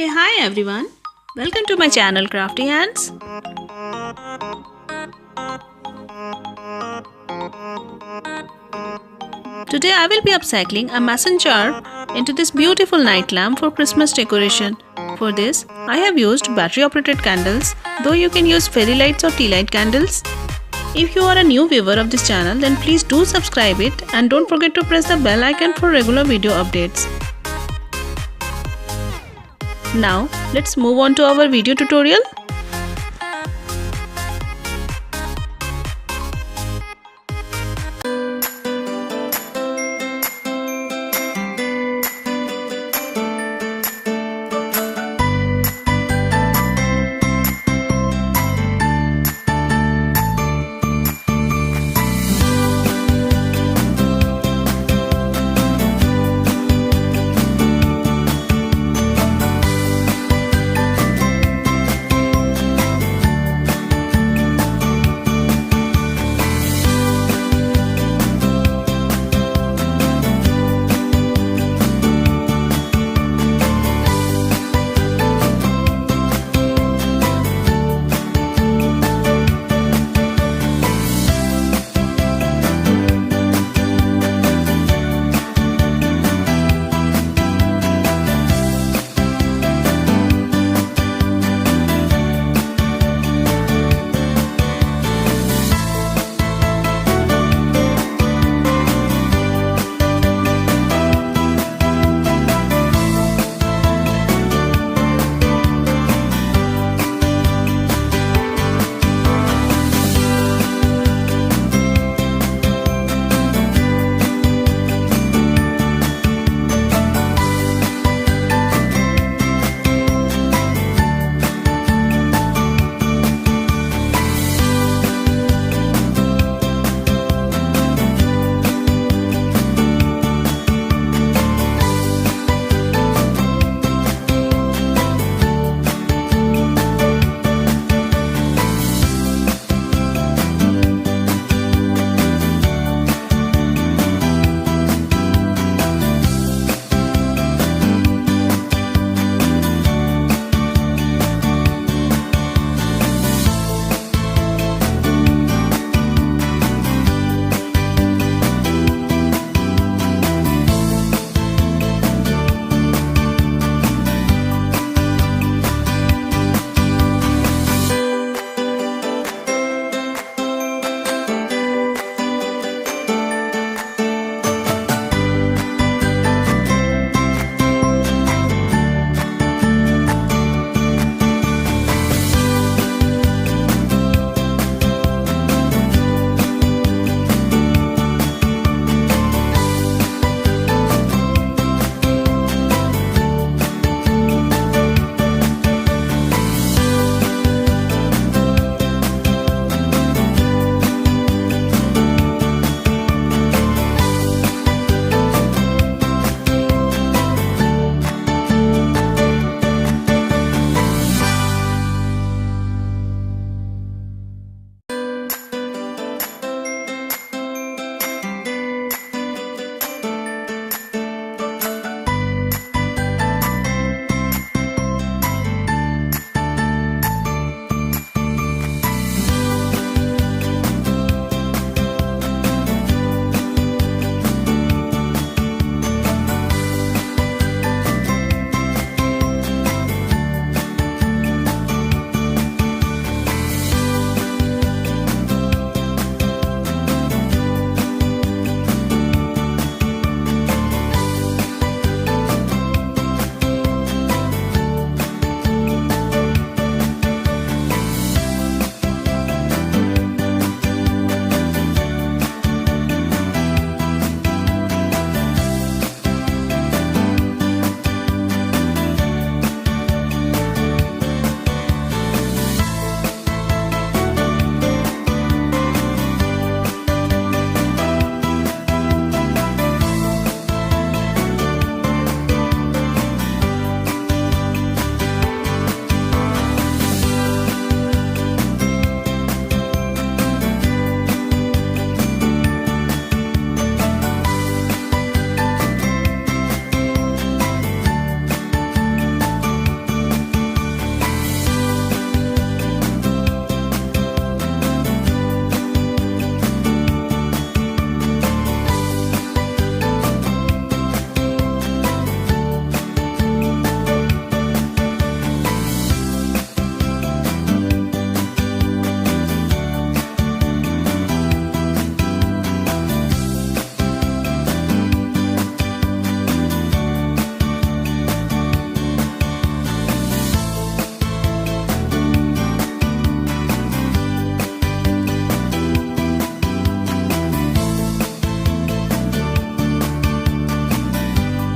Hey, hi everyone. Welcome to my channel Crafty Hands. Today I will be upcycling a mason jar into this beautiful night lamp for Christmas decoration. For this, I have used battery operated candles, though you can use fairy lights or tea light candles. If you are a new viewer of this channel, then please do subscribe it and don't forget to press the bell icon for regular video updates. Now, let's move on to our video tutorial.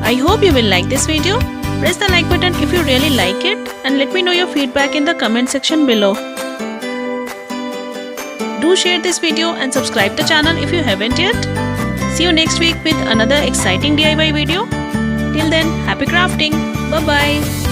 I hope you will like this video. Press the like button if you really like it and let me know your feedback in the comment section below. Do share this video and subscribe the channel if you haven't yet. See you next week with another exciting DIY video. Till then, happy crafting. Bye bye.